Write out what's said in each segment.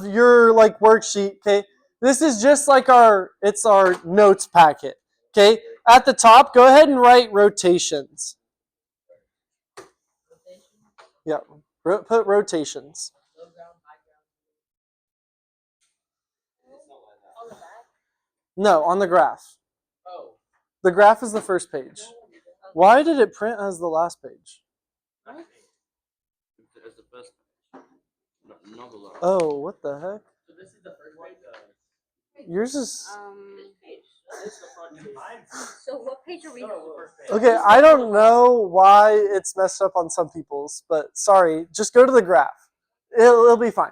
your like worksheet, okay, this is just like it's our notes packet, okay. At the top, go ahead and write rotations. Yeah, put rotations. No, on the graph. The graph is the first page. Why did it print as the last page? Oh, what the heck? Yours is... So what page are we on? Okay, I don't know why it's messed up on some people's, but sorry, just go to the graph. It'll be fine.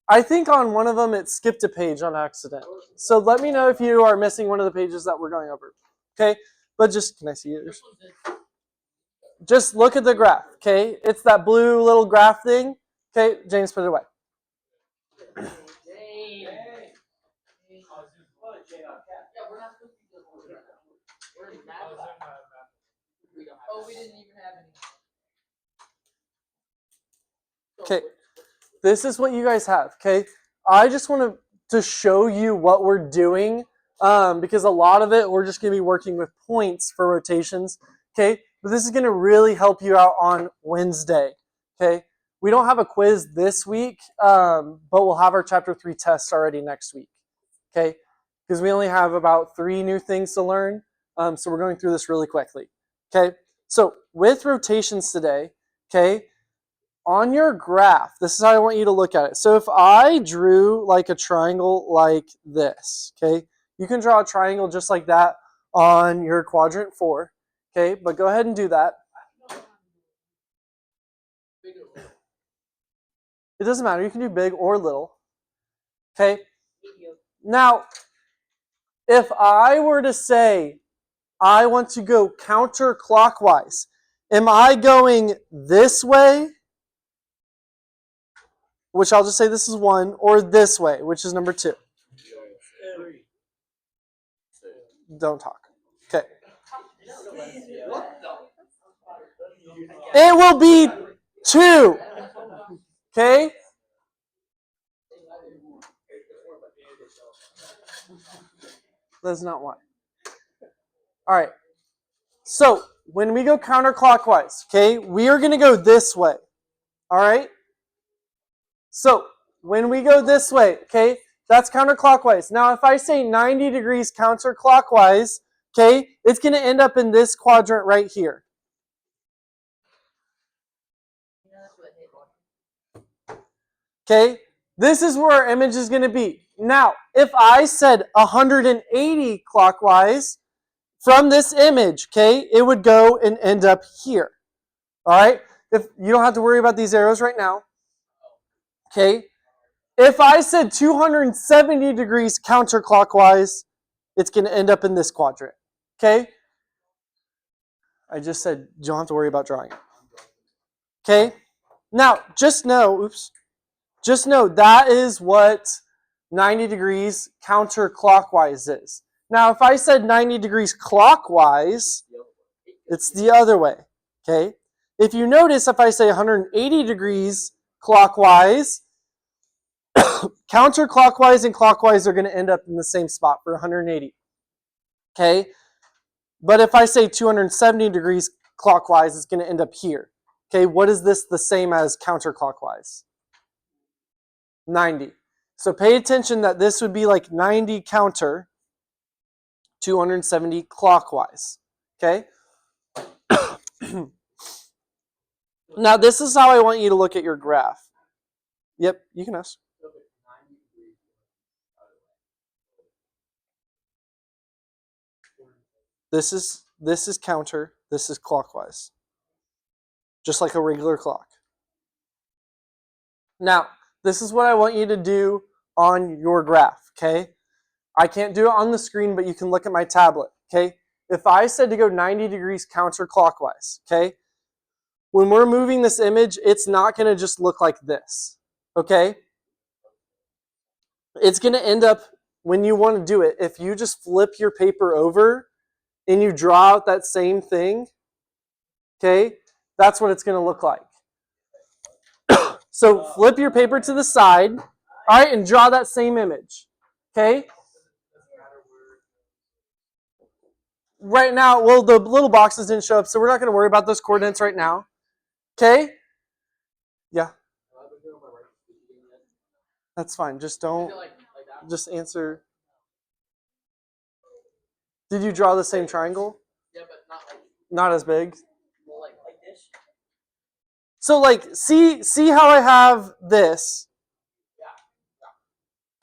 I think on one of them it skipped a page on accident. So let me know if you are missing one of the pages that we're going over. Okay, but just, can I see yours? Just look at the graph, okay? It's that blue little graph thing. Okay, James, put it away. Oh, we didn't even have any. Okay, this is what you guys have, okay? I just want to show you what we're doing because a lot of it, we're just going to be working with points for rotations, okay? But this is going to really help you out on Wednesday, okay? We don't have a quiz this week, but we'll have our Chapter 3 tests already next week, okay? Because we only have about 3 new things to learn, so we're going through this really quickly, okay? So with rotations today, okay, on your graph, this is how I want you to look at it. So if I drew like a triangle like this, okay, you can draw a triangle just like that on your quadrant 4, okay, but go ahead and do that. It doesn't matter, you can do big or little, okay. Now, if I were to say I want to go counterclockwise, am I going this way, which I'll just say this is 1, or this way, which is number 2? Don't talk. Okay. It will be 2. Okay? That's not why. All right. So, when we go counterclockwise, okay, we are going to go this way. All right? So, when we go this way, okay, that's counterclockwise. Now, if I say 90 degrees counterclockwise, okay, it's going to end up in this quadrant right here. Okay, this is where our image is going to be. Now, if I said 180 clockwise from this image, okay, it would go and end up here. All right, if you don't have to worry about these arrows right now. Okay, if I said 270 degrees counterclockwise, it's going to end up in this quadrant. Okay, I just said you don't have to worry about drawing it. Okay, now just know, just know that is what 90 degrees counterclockwise is. Now, if I said 90 degrees clockwise, it's the other way, okay? If you notice, if I say 180 degrees clockwise, counterclockwise and clockwise are going to end up in the same spot for 180, okay? But if I say 270 degrees clockwise, it's going to end up here. Okay, what is this the same as counterclockwise? 90. So pay attention that this would be like 90 counter, 270 clockwise. Okay? Now this is how I want you to look at your graph. Yep, you can ask. This is counter, this is clockwise. Just like a regular clock. Now, this is what I want you to do on your graph, okay? I can't do it on the screen, but you can look at my tablet, okay? If I said to go 90 degrees counterclockwise, okay? When we're moving this image, it's not going to just look like this, okay? It's going to end up, when you want to do it, if you just flip your paper over and you draw out that same thing, okay? That's what it's going to look like. So flip your paper to the side, All right, and draw that same image. Okay? Right now, well, the little boxes didn't show up, so we're not going to worry about those coordinates right now. Okay? Yeah. That's fine. Just don't, just answer. Did you draw the same triangle? Yeah, but Not as big. more like this. So like, see how I have this.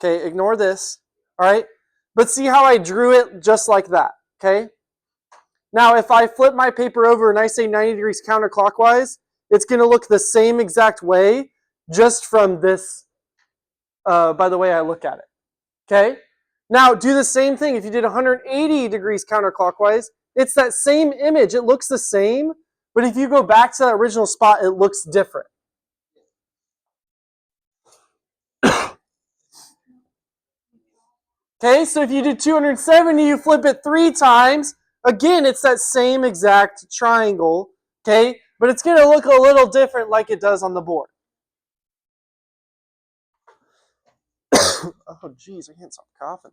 Okay, ignore this. All right? But see how I drew it just like that. Okay? Now, if I flip my paper over and I say 90 degrees counterclockwise, it's going to look the same exact way just from this, by the way I look at it. Okay? Now, do the same thing. If you did 180 degrees counterclockwise, it's that same image. It looks the same, but if you go back to that original spot, it looks different. Okay, so if you do 270, you flip it 3 times. Again, it's that same exact triangle, okay? But it's going to look a little different like it does on the board. Oh, geez, I can't stop coughing.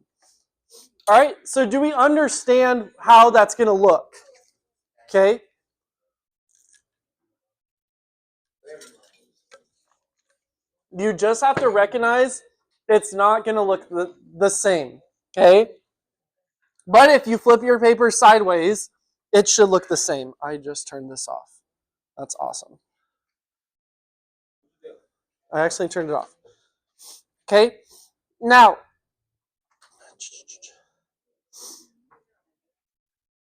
All right, so do we understand how that's going to look? Okay? You just have to recognize it's not going to look the same, okay? But if you flip your paper sideways, it should look the same. I just turned this off. That's awesome. I actually turned it off. Okay? Now,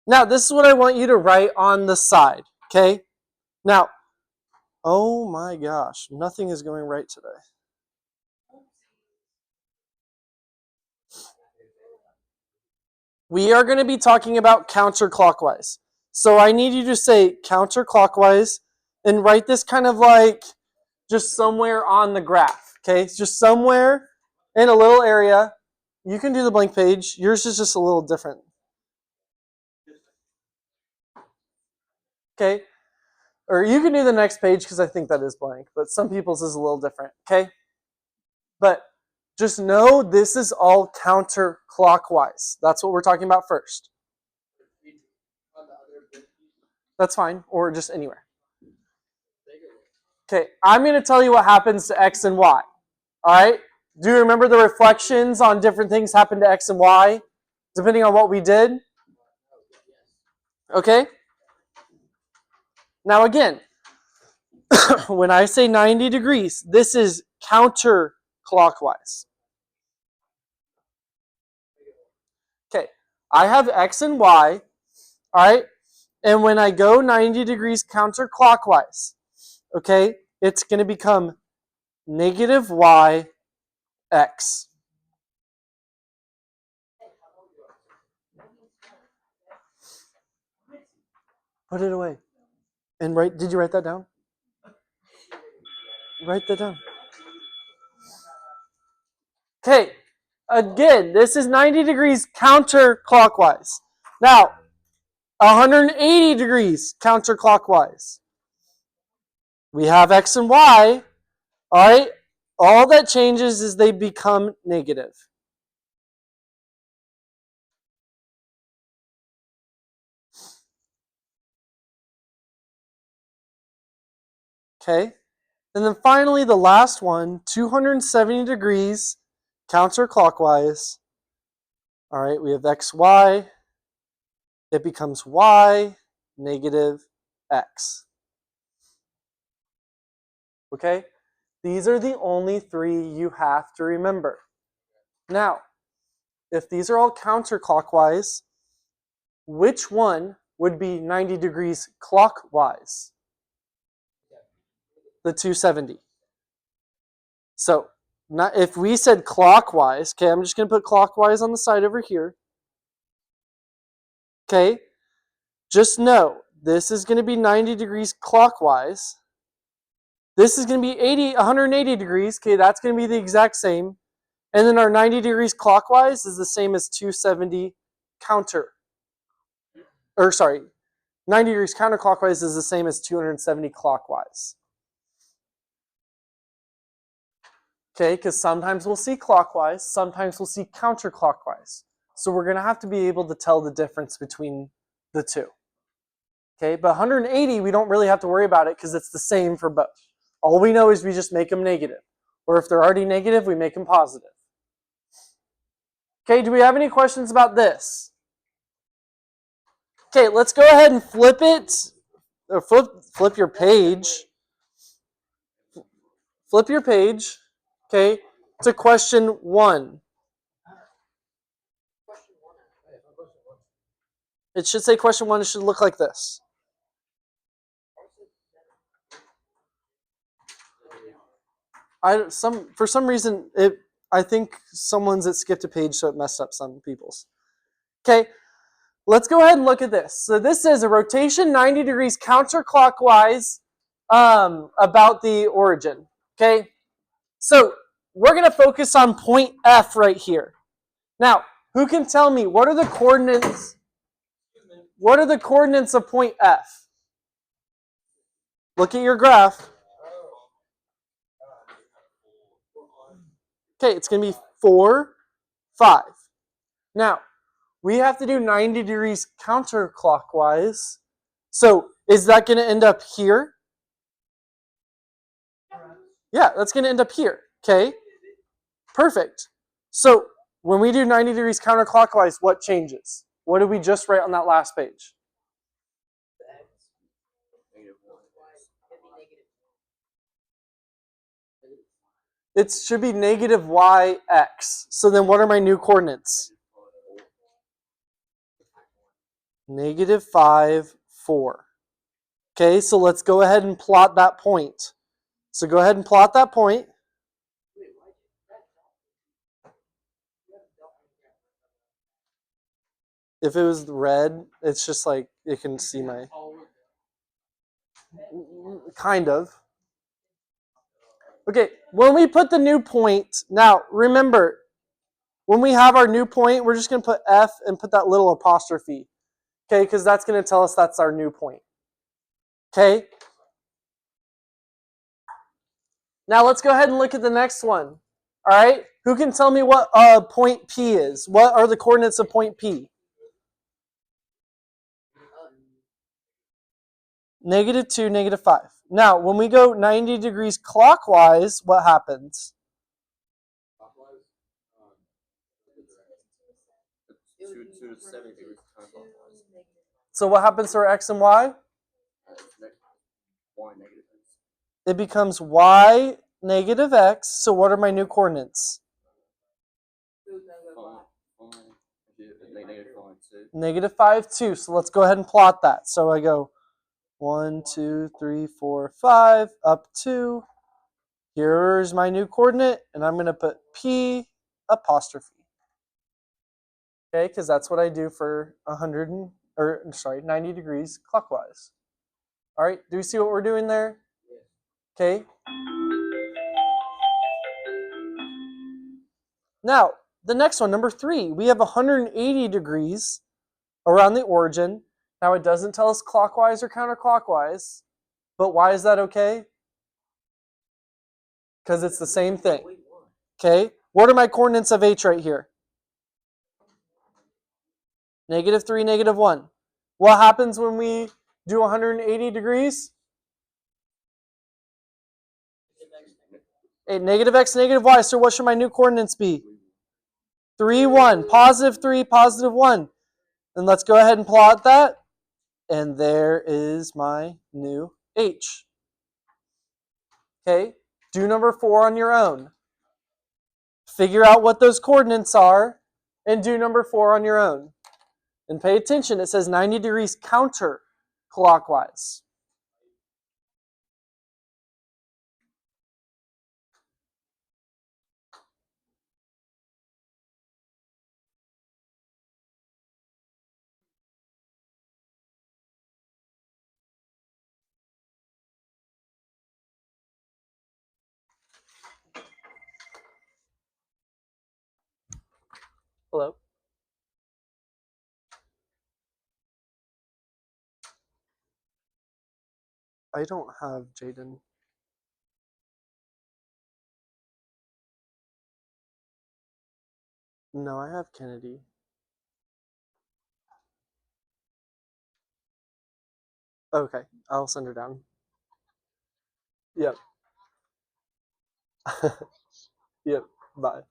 this is what I want you to write on the side. Okay? Now, oh my gosh, nothing is going right today. We are going to be talking about counterclockwise. So I need you to say counterclockwise and write this kind of like just somewhere on the graph. Okay? It's just somewhere in a little area. You can do the blank page. Yours is just a little different. Okay? Or you can do the next page because I think that is blank, but some people's is a little different. Okay? But just know this is all counterclockwise. That's what we're talking about first. That's fine, or just anywhere. Okay, I'm going to tell you what happens to X and Y. All right? Do you remember the reflections on different things happen to X and Y, depending on what we did? Okay? Now again, when I say 90 degrees, this is counterclockwise. Okay, I have X and Y, all right? And when I go 90 degrees counterclockwise, okay, it's going to become negative Y X. Put it away. And did you write that down? Write that down. Okay, again, this is 90 degrees counterclockwise. Now, 180 degrees counterclockwise. We have X and Y, all right? All that changes is they become negative. Okay? And then finally, the last one, 270 degrees counterclockwise. All right, we have X, Y. It becomes Y, negative X. Okay? These are the only 3 you have to remember. Now, if these are all counterclockwise, which one would be 90 degrees clockwise? The 270. So, if we said clockwise, okay, I'm just going to put clockwise on the side over here. Okay, just know this is going to be 90 degrees clockwise. This is going to be 180 degrees. Okay, that's going to be the exact same. And then our 90 degrees clockwise is the same as 270 90 degrees counterclockwise is the same as 270 clockwise. Okay, because sometimes we'll see clockwise, sometimes we'll see counterclockwise. So we're going to have to be able to tell the difference between the two. Okay, but 180, we don't really have to worry about it because it's the same for both. All we know is we just make them negative. Or if they're already negative, we make them positive. Okay, do we have any questions about this? Okay, let's go ahead and flip it, or flip your page. Flip your page, okay, to question 1. It should say question 1. It should look like this. For some reason, I think someone's skipped a page, so it messed up some people's. Okay, let's go ahead and look at this. So this is a rotation 90 degrees counterclockwise about the origin. Okay, so we're going to focus on point F right here. Now, who can tell me what are the coordinates? What are the coordinates of point F? Look at your graph. Okay, it's going to be 4, 5. Now, we have to do 90 degrees counterclockwise. So, is that going to end up here? Yeah, that's going to end up here. Okay, perfect. So, when we do 90 degrees counterclockwise, what changes? What did we just write on that last page? It should be negative yx. So then what are my new coordinates? Negative 5, 4. Okay, so let's go ahead and plot that point. So go ahead and plot that point. If it was red, it's just like you can see my... Kind of. Okay, when we put the new point, now remember, when we have our new point, we're just going to put F and put that little apostrophe. Okay, because that's going to tell us that's our new point. Okay? Now let's go ahead and look at the next one. All right? Who can tell me what point P is? What are the coordinates of point P? Negative 2, negative 5. Now, when we go 90 degrees clockwise, what happens? So what happens to our x and y? It becomes y negative x. So what are my new coordinates? Negative 5, 2. So let's go ahead and plot that. So I go 1, 2, 3, 4, 5, up 2. Here's my new coordinate, and I'm going to put P apostrophe. Okay, because that's what I do for 90 degrees clockwise. All right, do we see what we're doing there? Okay. Now, the next one, number 3, we have 180 degrees around the origin. Now, it doesn't tell us clockwise or counterclockwise, but why is that okay? Because it's the same thing. Okay, what are my coordinates of H right here? Negative 3, negative 1. What happens when we do 180 degrees? Negative x, negative y. So what should my new coordinates be? 3, 1. Positive 3, positive 1. Then let's go ahead and plot that. And there is my new H. Okay, do number 4 on your own. Figure out what those coordinates are and do number 4 on your own. And pay attention, it says 90 degrees counterclockwise. Hello? I don't have Jaden. No, I have Kennedy. Okay, I'll send her down. Yep. Yep. Bye.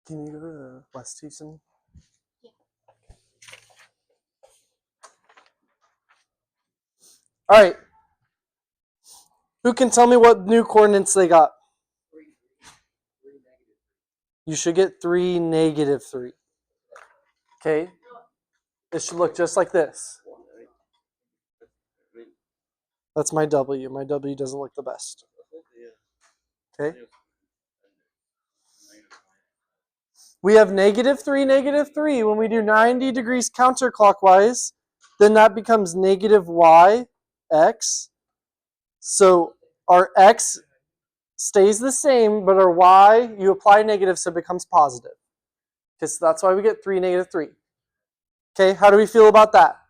Can you go to West Houston? Yeah. All right. Who can tell me what new coordinates they got? You should get 3, -3. Okay. It should look just like this. That's my W. My W doesn't look the best. Okay. We have -3, -3. When we do 90 degrees counterclockwise, then that becomes -y, x. So our x stays the same, but our y, you apply negative, so it becomes positive. Okay, so that's why we get 3, -3. Okay, how do we feel about that?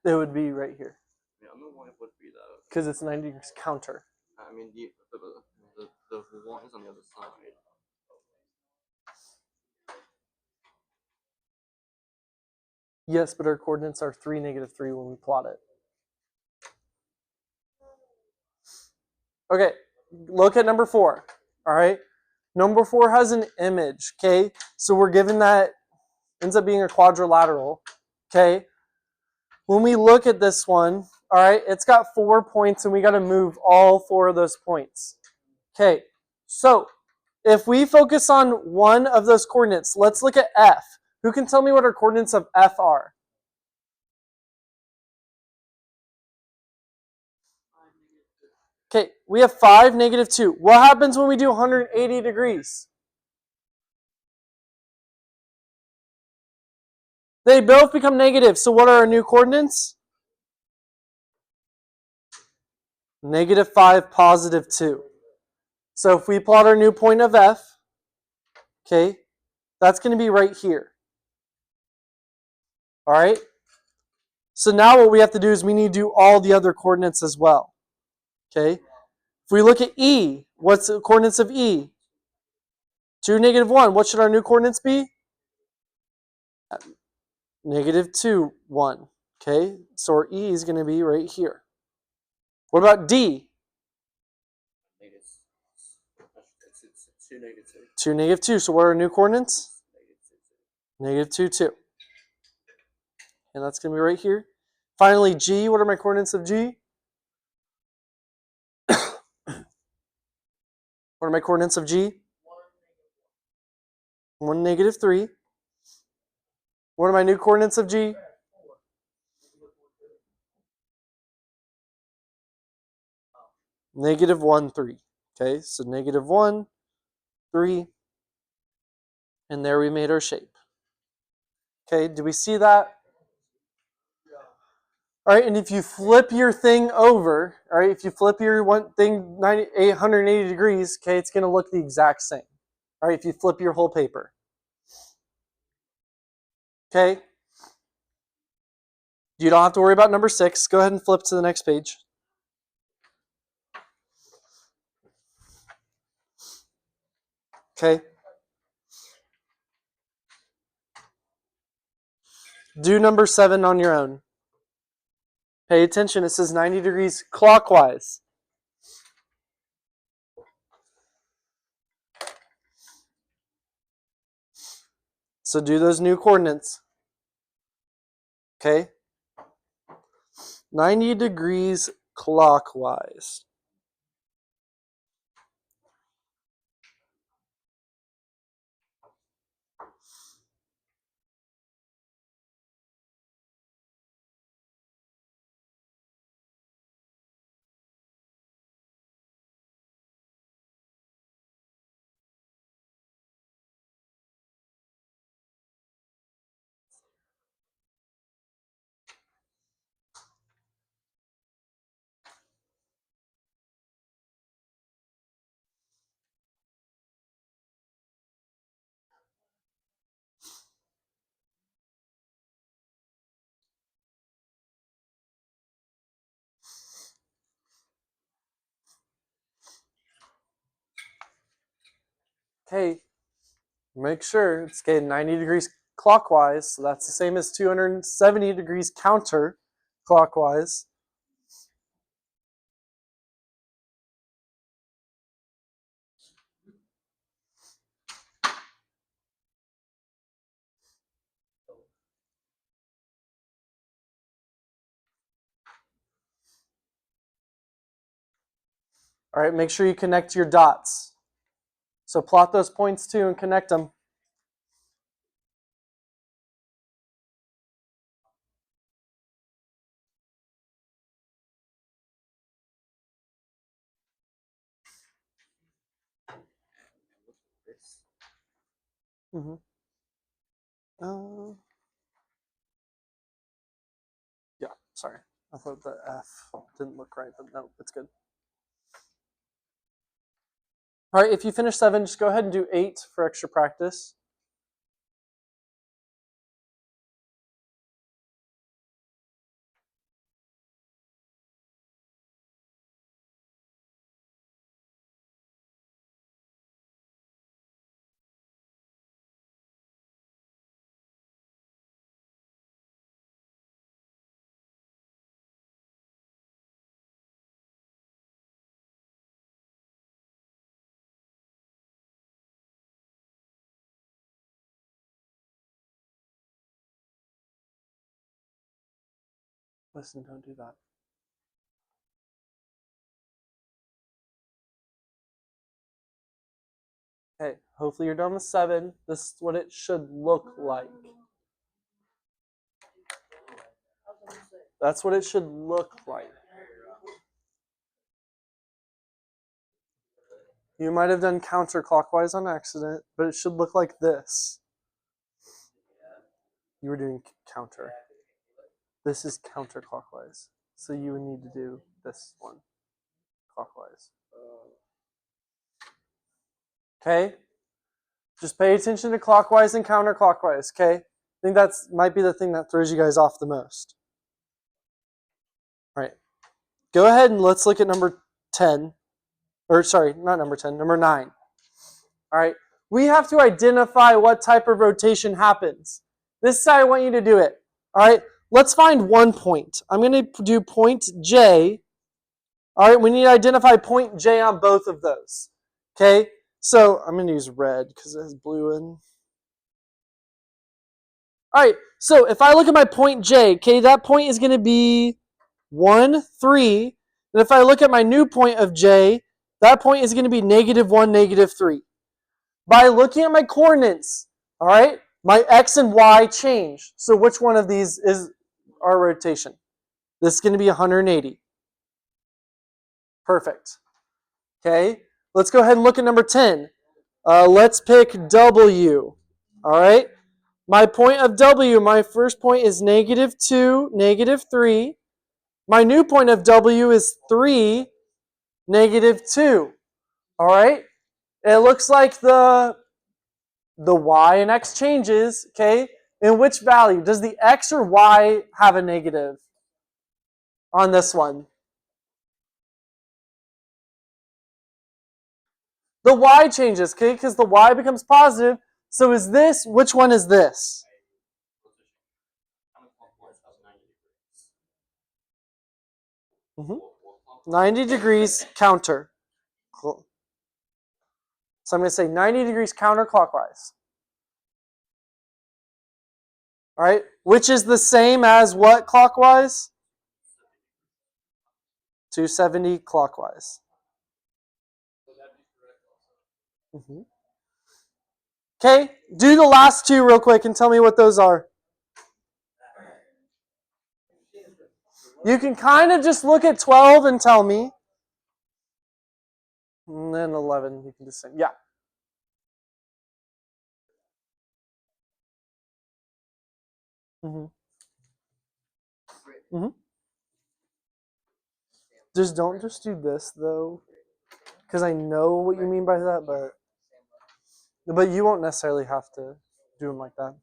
It would be right here. Because it's 90 degrees counter. I mean, the one is on the other side. Yes, but our coordinates are 3, -3 when we plot it. Okay, look at number 4. All right, number 4 has an image. Okay, so we're given that ends up being a quadrilateral. Okay, when we look at this one, all right, it's got 4 points, and we got to move all 4 of those points. Okay, so if we focus on one of those coordinates, let's look at F. Who can tell me what our coordinates of F are? Okay, we have 5, -2. What happens when we do 180 degrees? They both become negative. So what are our new coordinates? -5, +2. So if we plot our new point of F, okay, that's going to be right here. All right? So now what we have to do is we need to do all the other coordinates as well. Okay? If we look at E, what's the coordinates of E? 2, -1. What should our new coordinates be? -2, 1. Okay? So our E is going to be right here. What about D? It's 2, -2. 2, -2. So what are our new coordinates? -2, 2. And that's going to be right here. Finally, G. What are my coordinates of G? What are my coordinates of G? 1, -3. What are my new coordinates of G? -1, 3. Okay, so -1, 3. And there we made our shape. Okay, do we see that? All right, and if you flip your thing over, all right, if you flip your one thing 880 degrees, okay, it's going to look the exact same. All right, if you flip your whole paper. Okay? You don't have to worry about number 6. Go ahead and flip to the next page. Okay? Do number 7 on your own. Pay attention, it says 90 degrees clockwise. So do those new coordinates. Okay? 90 degrees clockwise. Okay, make sure it's getting 90 degrees clockwise, so that's the same as 270 degrees counter clockwise. All right, make sure you connect your dots. So plot those points too and connect them. Mm-hmm. Yeah, sorry. I thought the F didn't look right, but no, it's good. All right, if you finish 7, just go ahead and do 8 for extra practice. Listen, don't do that. Okay, hopefully you're done with 7. This is what it should look like. That's what it should look like. You might have done counterclockwise on accident, but it should look like this. You were doing counter. This is counterclockwise. So you would need to do this one clockwise. Okay? Just pay attention to clockwise and counterclockwise, okay? I think that's might be the thing that throws you guys off the most. All right. Go ahead and let's look at number 10. Or sorry, not number 10, number 9. All right. We have to identify what type of rotation happens. This is how I want you to do it. All right. Let's find one point. I'm going to do point J. All right. We need to identify point J on both of those. Okay. So I'm going to use red because it has blue in. All right. So if I look at my point J, okay, that point is going to be 1, 3. And if I look at my new point of J, that point is going to be -1, -3. By looking at my coordinates, all right, my x and y change. So which one of these is our rotation? This is going to be 180. Perfect. Okay, let's go ahead and look at number 10. Let's pick W. All right, my point of W, my first point is -2, -3. My new point of W is 3, -2. All right, it looks like the y and x changes, okay? In which value? Does the x or y have a negative on this one? The y changes, okay? Because the y becomes positive. So is this, which one is this? Mm-hmm. 90 degrees counter. Cool. So I'm going to say 90 degrees counterclockwise. All right, which is the same as what clockwise? 270 clockwise. Mm-hmm. Okay, do the last two real quick and tell me what those are. You can kind of just look at 12 and tell me. And then 11, you can just say, yeah. Mm-hmm. Mm-hmm. Just don't just do this, though, because I know what you mean by that, but you won't necessarily have to do them like that.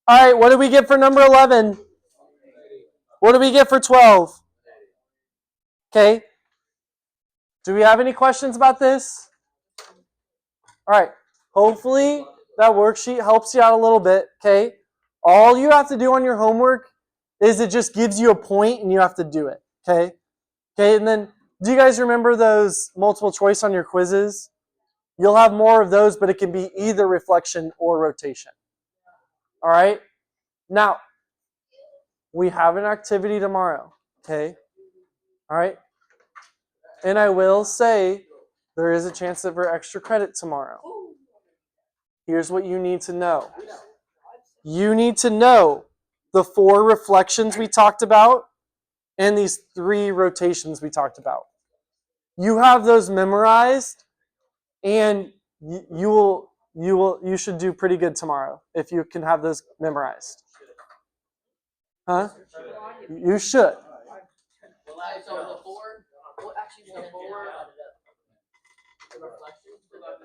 All right, what do we get for number 11? What do we get for 12? Okay. Do we have any questions about this? All right. Hopefully that worksheet helps you out a little bit, okay? All you have to do on your homework is it just gives you a point and you have to do it, okay? Okay, and then do you guys remember those multiple choice on your quizzes? You'll have more of those, but it can be either reflection or rotation. All right? Now, we have an activity tomorrow, okay? All right? And I will say there is a chance for extra credit tomorrow. Here's what you need to know. You need to know the 4 reflections we talked about and these 3 rotations we talked about. You have those memorized, and you should do pretty good tomorrow if you can have those memorized. Huh? You should. Well,